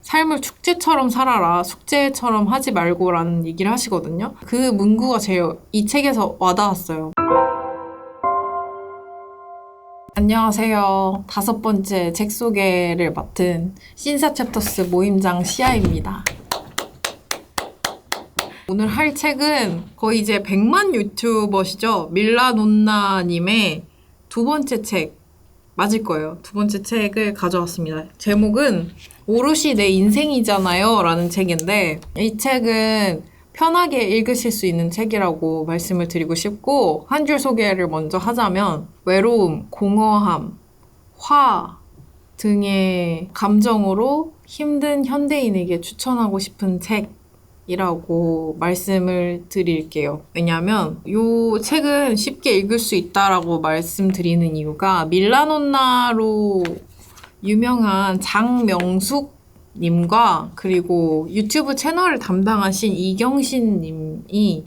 삶을 축제처럼 살아라, 숙제처럼 하지 말고라는 얘기를 하시거든요. 그 문구가 이 책에서 와닿았어요. 안녕하세요. 5번째 책 소개를 맡은 신사챕터스 모임장 시아입니다. 오늘 할 책은 거의 이제 100만 유튜버시죠? 밀라논나님의 2번째 책 맞을 거예요. 2번째 책을 가져왔습니다. 제목은 오롯이 내 인생이잖아요 라는 책인데, 이 책은 편하게 읽으실 수 있는 책이라고 말씀을 드리고 싶고, 한 줄 소개를 먼저 하자면 외로움, 공허함, 화 등의 감정으로 힘든 현대인에게 추천하고 싶은 책이라고 말씀을 드릴게요. 왜냐하면 이 책은 쉽게 읽을 수 있다라고 말씀드리는 이유가 밀라논나로 유명한 장명숙 님과 그리고 유튜브 채널을 담당하신 이경신 님이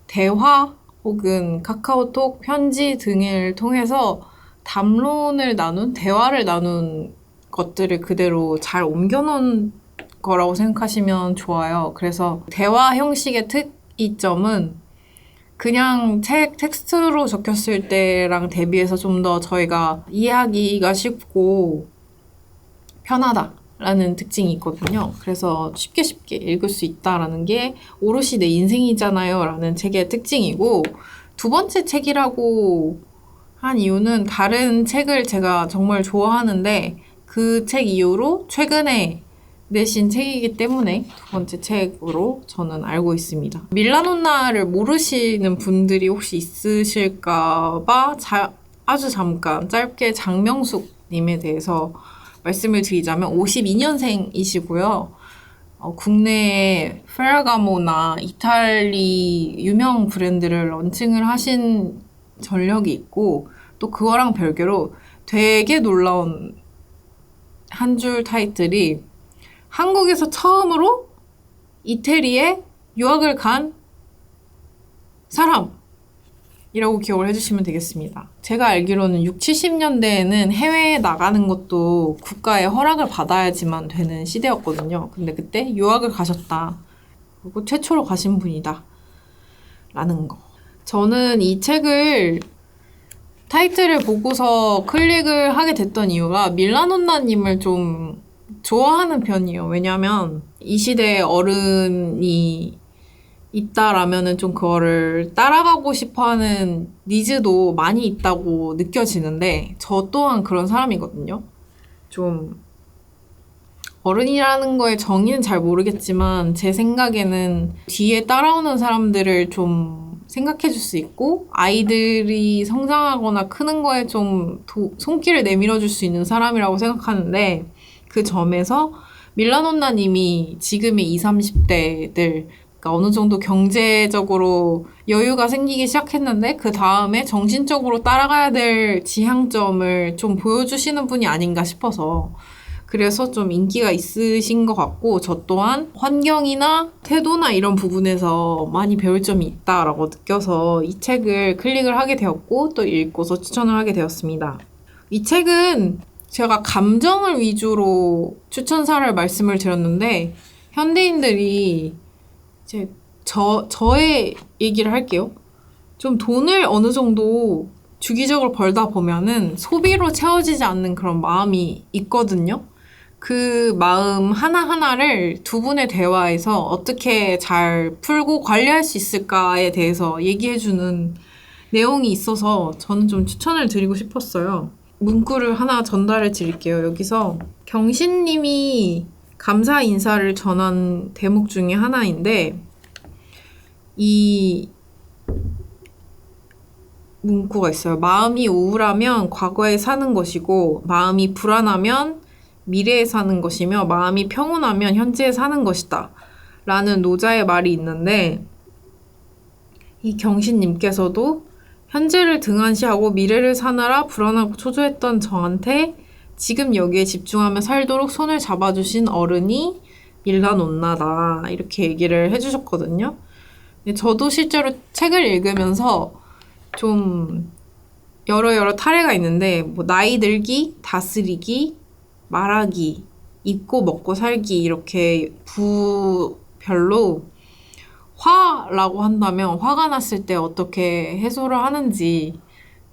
대화 혹은 카카오톡, 편지 등을 통해서 대화를 나눈 것들을 그대로 잘 옮겨놓은 거라고 생각하시면 좋아요. 그래서 대화 형식의 특이점은 그냥 텍스트로 적혔을 때랑 대비해서 좀 더 저희가 이해하기가 쉽고 편하다라는 특징이 있거든요. 그래서 쉽게 읽을 수 있다라는 게 오롯이 내 인생이잖아요 라는 책의 특징이고, 2번째 책이라고 한 이유는 다른 책을 제가 정말 좋아하는데 그 책 이후로 최근에 내신 책이기 때문에 2번째 책으로 저는 알고 있습니다. 밀라논나를 모르시는 분들이 혹시 있으실까봐 아주 잠깐 짧게 장명숙 님에 대해서 말씀을 드리자면 52년생이시고요. 국내에 페라가모나 이탈리 유명 브랜드를 런칭을 하신 전력이 있고, 또 그거랑 별개로 되게 놀라운 한 줄 타이틀이 한국에서 처음으로 이태리에 유학을 간 사람이라고 기억을 해주시면 되겠습니다. 제가 알기로는 60, 70년대에는 해외에 나가는 것도 국가의 허락을 받아야지만 되는 시대였거든요. 근데 그때 유학을 가셨다. 그리고 최초로 가신 분이다. 라는 거. 저는 이 책을 타이틀을 보고서 클릭을 하게 됐던 이유가 밀라논나님을 좀 좋아하는 편이에요. 왜냐면 이 시대에 어른이 있다라면은 좀 그거를 따라가고 싶어하는 니즈도 많이 있다고 느껴지는데, 저 또한 그런 사람이거든요. 좀 어른이라는 거의 정의는 잘 모르겠지만 제 생각에는 뒤에 따라오는 사람들을 좀 생각해 줄 수 있고, 아이들이 성장하거나 크는 거에 좀 손길을 내밀어 줄 수 있는 사람이라고 생각하는데, 그 점에서 밀라논나님이 지금의 20, 30대들, 그러니까 어느 정도 경제적으로 여유가 생기기 시작했는데 그 다음에 정신적으로 따라가야 될 지향점을 좀 보여주시는 분이 아닌가 싶어서, 그래서 좀 인기가 있으신 것 같고, 저 또한 환경이나 태도나 이런 부분에서 많이 배울 점이 있다라고 느껴서 이 책을 클릭을 하게 되었고, 또 읽고서 추천을 하게 되었습니다. 이 책은 제가 감정을 위주로 추천사를 말씀을 드렸는데, 현대인들이 이제 저의 얘기를 할게요. 좀 돈을 어느 정도 주기적으로 벌다 보면은 소비로 채워지지 않는 그런 마음이 있거든요. 그 마음 하나하나를 두 분의 대화에서 어떻게 잘 풀고 관리할 수 있을까에 대해서 얘기해주는 내용이 있어서 저는 좀 추천을 드리고 싶었어요. 문구를 하나 전달해 드릴게요. 여기서 경신님이 감사 인사를 전한 대목 중에 하나인데, 이 문구가 있어요. 마음이 우울하면 과거에 사는 것이고, 마음이 불안하면 미래에 사는 것이며, 마음이 평온하면 현재에 사는 것이다 라는 노자의 말이 있는데, 이 경신님께서도 현재를 등한시하고 미래를 사느라 불안하고 초조했던 저한테 지금 여기에 집중하며 살도록 손을 잡아주신 어른이 밀라논나다, 이렇게 얘기를 해주셨거든요. 저도 실제로 책을 읽으면서 좀 여러 탈해가 있는데, 뭐 나이 들기, 다스리기, 말하기, 입고 먹고 살기 이렇게 부별로 화라고 한다면 화가 났을 때 어떻게 해소를 하는지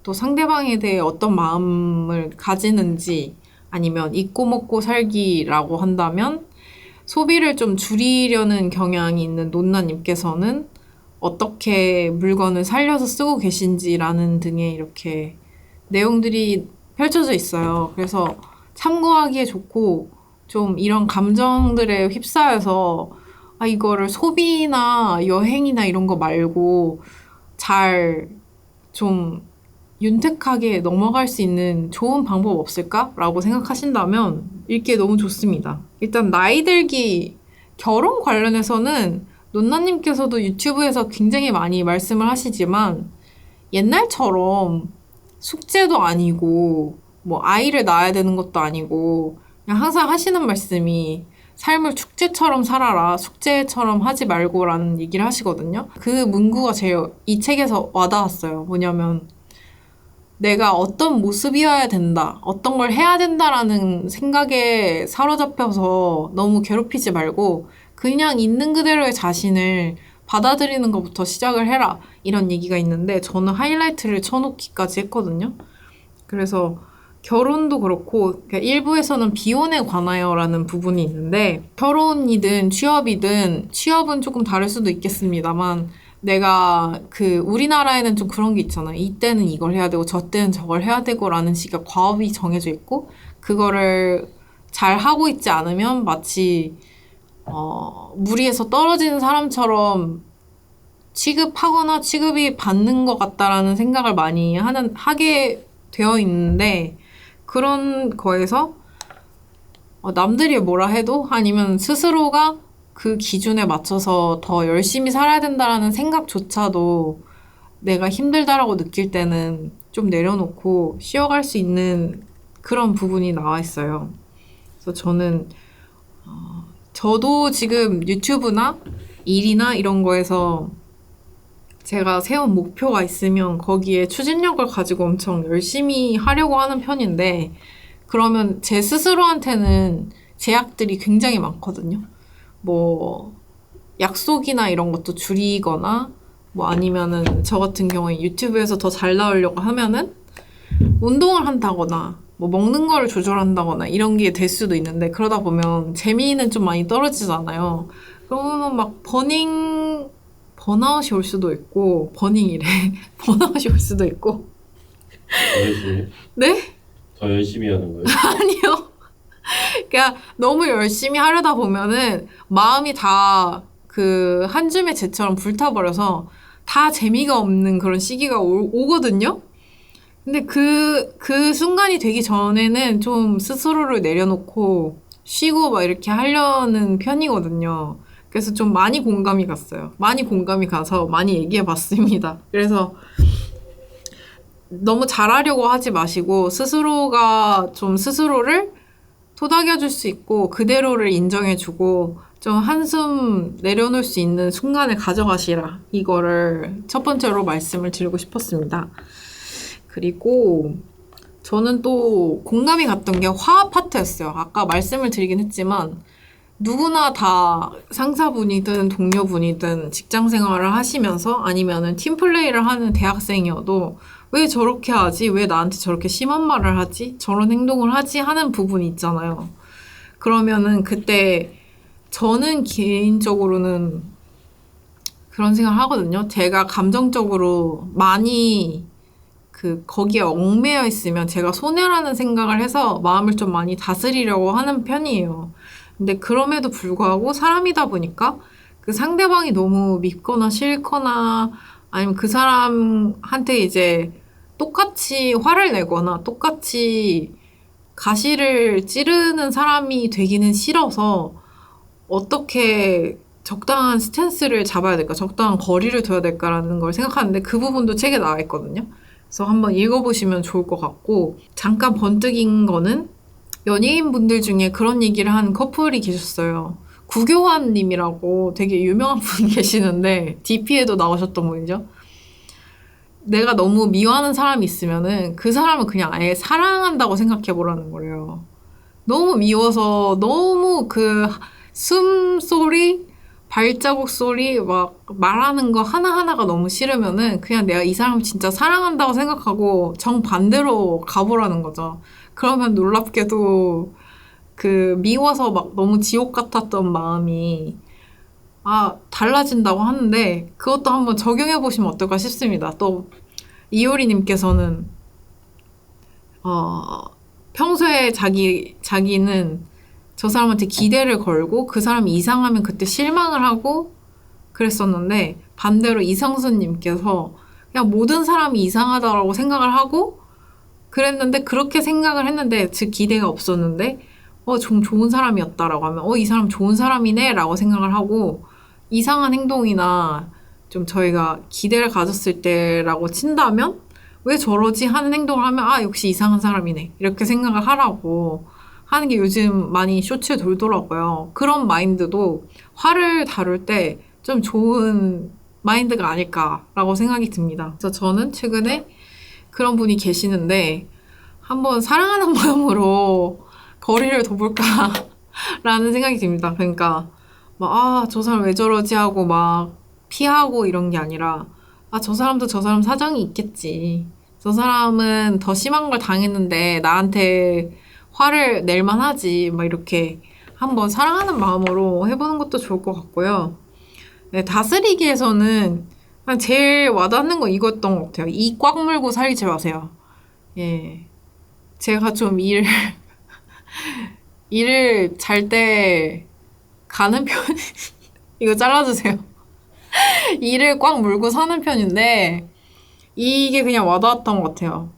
또 상대방에 대해 어떤 마음을 가지는지 아니면 입고 먹고 살기라고 한다면 소비를 좀 줄이려는 경향이 있는 논나님께서는 어떻게 물건을 살려서 쓰고 계신지라는 등의 이렇게 내용들이 펼쳐져 있어요. 그래서 참고하기에 좋고 좀 이런 감정들에 휩싸여서 이거를 소비나 여행이나 이런 거 말고 잘 좀 윤택하게 넘어갈 수 있는 좋은 방법 없을까? 라고 생각하신다면 읽기에 너무 좋습니다. 일단 나이 들기 결혼 관련해서는 논나님께서도 유튜브에서 굉장히 많이 말씀을 하시지만 옛날처럼 숙제도 아니고 뭐 아이를 낳아야 되는 것도 아니고 그냥 항상 하시는 말씀이 삶을 축제처럼 살아라, 숙제처럼 하지 말고라는 얘기를 하시거든요. 그 문구가 제일 이 책에서 와닿았어요. 뭐냐면 내가 어떤 모습이어야 된다, 어떤 걸 해야 된다라는 생각에 사로잡혀서 너무 괴롭히지 말고 그냥 있는 그대로의 자신을 받아들이는 것부터 시작을 해라. 이런 얘기가 있는데 저는 하이라이트를 쳐놓기까지 했거든요. 그래서 결혼도 그렇고 그러니까 일부에서는 비혼에 관하여라는 부분이 있는데 결혼이든 취업이든 취업은 조금 다를 수도 있겠습니다만 내가 우리나라에는 좀 그런 게 있잖아요. 이때는 이걸 해야 되고 저 때는 저걸 해야 되고라는 식의 과업이 정해져 있고 그거를 잘 하고 있지 않으면 마치 무리에서 떨어지는 사람처럼 취급하거나 취급이 받는 것 같다라는 생각을 많이 하게 되어 있는데 그런 거에서 남들이 뭐라 해도 아니면 스스로가 그 기준에 맞춰서 더 열심히 살아야 된다라는 생각조차도 내가 힘들다라고 느낄 때는 좀 내려놓고 쉬어갈 수 있는 그런 부분이 나와 있어요. 그래서 저도 지금 유튜브나 일이나 이런 거에서 제가 세운 목표가 있으면 거기에 추진력을 가지고 엄청 열심히 하려고 하는 편인데 그러면 제 스스로한테는 제약들이 굉장히 많거든요. 뭐 약속이나 이런 것도 줄이거나 뭐 아니면은 저 같은 경우에 유튜브에서 더 잘 나오려고 하면은 운동을 한다거나 뭐 먹는 거를 조절한다거나 이런 게 될 수도 있는데 그러다 보면 재미는 좀 많이 떨어지잖아요. 그러면 막 번아웃이 올 수도 있고 버닝이래 번아웃이 올 수도 있고 더 열심히? 네? 더 열심히 하는 거예요? 아니요. 그러니까 너무 열심히 하려다 보면은 마음이 다 한 줌의 재처럼 불타버려서 다 재미가 없는 그런 시기가 오거든요. 근데 그 순간이 되기 전에는 좀 스스로를 내려놓고 쉬고 막 이렇게 하려는 편이거든요. 그래서 좀 많이 공감이 갔어요. 많이 공감이 가서 많이 얘기해 봤습니다. 그래서 너무 잘하려고 하지 마시고 스스로가 좀 스스로를 토닥여줄 수 있고 그대로를 인정해주고 좀 한숨 내려놓을 수 있는 순간을 가져가시라. 이거를 첫 번째로 말씀을 드리고 싶었습니다. 그리고 저는 또 공감이 갔던 게 화합 파트였어요. 아까 말씀을 드리긴 했지만 누구나 다 상사분이든 동료분이든 직장 생활을 하시면서 아니면은 팀플레이를 하는 대학생이어도 왜 저렇게 하지? 왜 나한테 저렇게 심한 말을 하지? 저런 행동을 하지? 하는 부분이 있잖아요. 그러면은 그때 저는 개인적으로는 그런 생각을 하거든요. 제가 감정적으로 많이 거기에 얽매여 있으면 제가 손해라는 생각을 해서 마음을 좀 많이 다스리려고 하는 편이에요. 근데 그럼에도 불구하고 사람이다 보니까 그 상대방이 너무 밉거나 싫거나 아니면 그 사람한테 이제 똑같이 화를 내거나 똑같이 가시를 찌르는 사람이 되기는 싫어서 어떻게 적당한 스탠스를 잡아야 될까, 적당한 거리를 둬야 될까라는 걸 생각하는데 그 부분도 책에 나와 있거든요. 그래서 한번 읽어보시면 좋을 것 같고 잠깐 번뜩인 거는 연예인분들 중에 그런 얘기를 한 커플이 계셨어요. 구교환 님이라고 되게 유명한 분 계시는데 DP에도 나오셨던 분이죠. 내가 너무 미워하는 사람이 있으면은 그 사람을 그냥 아예 사랑한다고 생각해보라는 거래요. 너무 미워서 너무 그 숨소리, 발자국 소리, 막 말하는 거 하나하나가 너무 싫으면은 그냥 내가 이 사람 진짜 사랑한다고 생각하고 정반대로 가보라는 거죠. 그러면 놀랍게도 그 미워서 막 너무 지옥 같았던 마음이 달라진다고 하는데 그것도 한번 적용해 보시면 어떨까 싶습니다. 또 이효리님께서는 평소에 자기는 저 사람한테 기대를 걸고 그 사람이 이상하면 그때 실망을 하고 그랬었는데 반대로 이성수님께서 그냥 모든 사람이 이상하다라고 생각을 하고 그랬는데 그렇게 생각을 했는데 즉 기대가 없었는데 좀 좋은 사람이었다라고 하면 이 사람 좋은 사람이네 라고 생각을 하고 이상한 행동이나 좀 저희가 기대를 가졌을 때라고 친다면 왜 저러지 하는 행동을 하면 역시 이상한 사람이네 이렇게 생각을 하라고 하는 게 요즘 많이 쇼츠에 돌더라고요. 그런 마인드도 화를 다룰 때 좀 좋은 마인드가 아닐까라고 생각이 듭니다. 그래서 저는 최근에 그런 분이 계시는데 한번 사랑하는 마음으로 거리를 둬볼까라는 생각이 듭니다. 그러니까 저 사람 왜 저러지 하고 막 피하고 이런 게 아니라 저 사람도 저 사람 사정이 있겠지. 저 사람은 더 심한 걸 당했는데 나한테 화를 낼 만하지. 막 이렇게 한번 사랑하는 마음으로 해보는 것도 좋을 것 같고요. 네, 다스리기에서는 제일 와닿는 건 이거였던 것 같아요. 이 꽉 물고 살지 마세요. 예. 제가 좀 일을 잘 때 가는 이거 잘라주세요. 일을 꽉 물고 사는 편인데, 이게 그냥 와닿았던 것 같아요.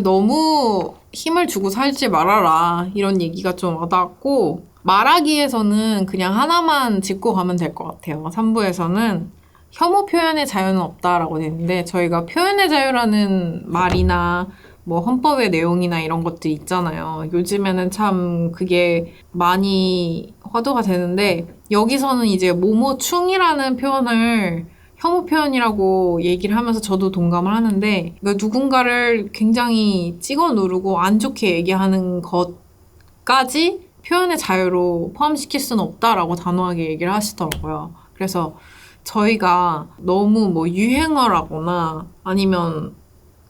너무 힘을 주고 살지 말아라. 이런 얘기가 좀 와닿았고, 말하기에서는 그냥 하나만 짚고 가면 될 것 같아요. 3부에서는 혐오 표현의 자유는 없다라고 되는데, 저희가 표현의 자유라는 말이나 뭐 헌법의 내용이나 이런 것들 있잖아요. 요즘에는 참 그게 많이 화두가 되는데, 여기서는 이제 모모충이라는 표현을 혐오 표현이라고 얘기를 하면서 저도 동감을 하는데, 누군가를 굉장히 찍어 누르고 안 좋게 얘기하는 것까지 표현의 자유로 포함시킬 수는 없다라고 단호하게 얘기를 하시더라고요. 그래서 저희가 너무 뭐 유행어라거나 아니면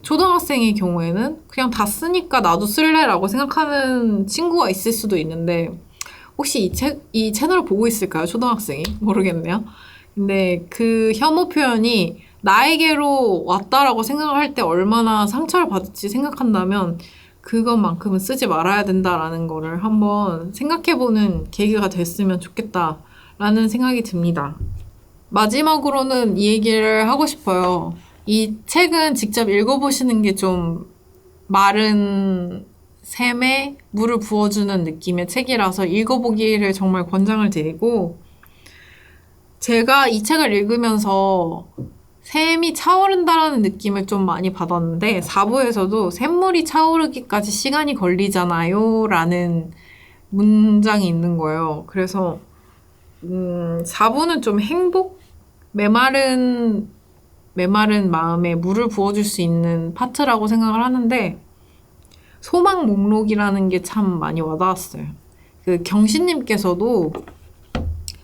초등학생의 경우에는 그냥 다 쓰니까 나도 쓸래라고 생각하는 친구가 있을 수도 있는데 혹시 이 채널을 보고 있을까요? 초등학생이? 모르겠네요. 근데 그 혐오 표현이 나에게로 왔다라고 생각을 할 때 얼마나 상처를 받을지 생각한다면 그것만큼은 쓰지 말아야 된다라는 거를 한번 생각해보는 계기가 됐으면 좋겠다라는 생각이 듭니다. 마지막으로는 이 얘기를 하고 싶어요. 이 책은 직접 읽어보시는 게 좀 마른 샘에 물을 부어주는 느낌의 책이라서 읽어보기를 정말 권장을 드리고 제가 이 책을 읽으면서 샘이 차오른다라는 느낌을 좀 많이 받았는데 4부에서도 샘물이 차오르기까지 시간이 걸리잖아요 라는 문장이 있는 거예요. 그래서 4부는 좀 행복? 메마른 마음에 물을 부어줄 수 있는 파트라고 생각을 하는데 소망 목록이라는 게 참 많이 와닿았어요. 그 경신님께서도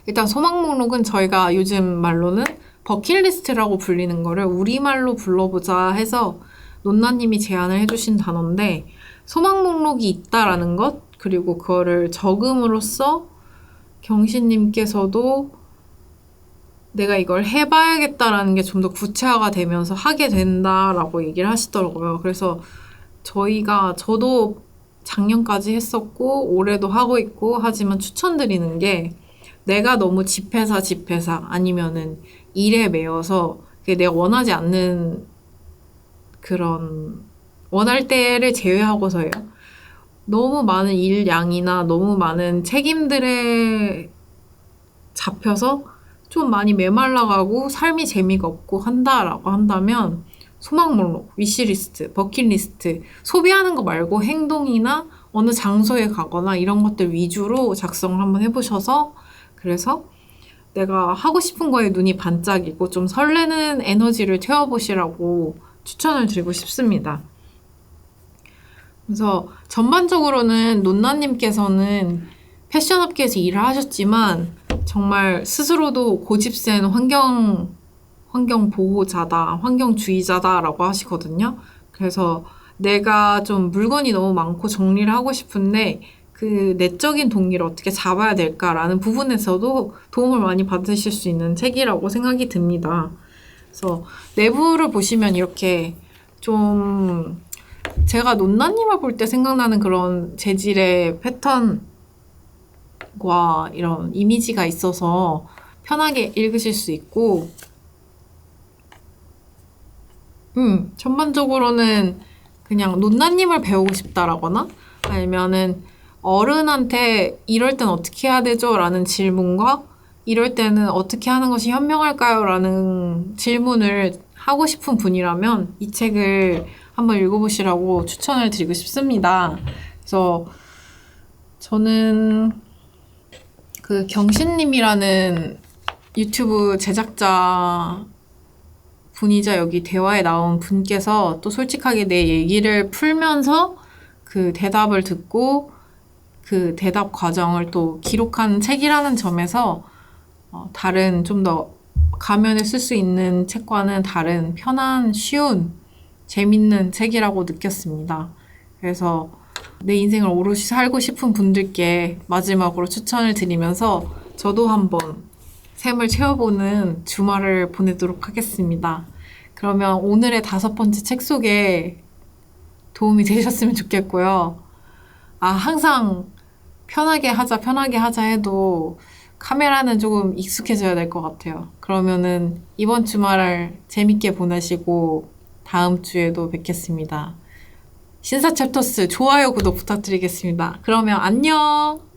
일단 소망 목록은 저희가 요즘 말로는 버킷리스트라고 불리는 거를 우리말로 불러보자 해서 논나님이 제안을 해주신 단어인데 소망 목록이 있다라는 것 그리고 그거를 적음으로써 경신님께서도 내가 이걸 해봐야겠다라는 게 좀 더 구체화가 되면서 하게 된다라고 얘기를 하시더라고요. 그래서 저도 작년까지 했었고 올해도 하고 있고 하지만 추천드리는 게 내가 너무 집회사 아니면은 일에 매여서 내가 원하지 않는 그런 원할 때를 제외하고서요. 너무 많은 일 양이나 너무 많은 책임들에 잡혀서 좀 많이 메말라가고 삶이 재미가 없고 한다라고 한다면 소망 목록, 위시리스트, 버킷리스트 소비하는 거 말고 행동이나 어느 장소에 가거나 이런 것들 위주로 작성을 한번 해보셔서 그래서 내가 하고 싶은 거에 눈이 반짝이고 좀 설레는 에너지를 태워보시라고 추천을 드리고 싶습니다. 그래서 전반적으로는 논나님께서는 패션업계에서 일을 하셨지만 정말 스스로도 고집센 환경 보호자다, 환경주의자다라고 하시거든요. 그래서 내가 좀 물건이 너무 많고 정리를 하고 싶은데 그 내적인 동기를 어떻게 잡아야 될까라는 부분에서도 도움을 많이 받으실 수 있는 책이라고 생각이 듭니다. 그래서 내부를 보시면 이렇게 좀 제가 논나님을 볼 때 생각나는 그런 재질의 패턴과 이런 이미지가 있어서 편하게 읽으실 수 있고 전반적으로는 그냥 논나님을 배우고 싶다라거나 아니면은 어른한테 이럴 땐 어떻게 해야 되죠? 라는 질문과 이럴 때는 어떻게 하는 것이 현명할까요? 라는 질문을 하고 싶은 분이라면 이 책을 한번 읽어보시라고 추천을 드리고 싶습니다. 그래서 저는 그 경신님이라는 유튜브 제작자 분이자 여기 대화에 나온 분께서 또 솔직하게 내 얘기를 풀면서 그 대답을 듣고 그 대답 과정을 또 기록한 책이라는 점에서 다른 좀 더 가면에 쓸 수 있는 책과는 다른 편한, 쉬운, 재밌는 책이라고 느꼈습니다. 그래서 내 인생을 오롯이 살고 싶은 분들께 마지막으로 추천을 드리면서 저도 한번 샘을 채워보는 주말을 보내도록 하겠습니다. 그러면 오늘의 5번째 책 소개 도움이 되셨으면 좋겠고요. 항상 편하게 하자 해도 카메라는 조금 익숙해져야 될 것 같아요. 그러면은 이번 주말을 재밌게 보내시고 다음 주에도 뵙겠습니다. 신사 챕터스 좋아요, 구독 부탁드리겠습니다. 그러면 안녕!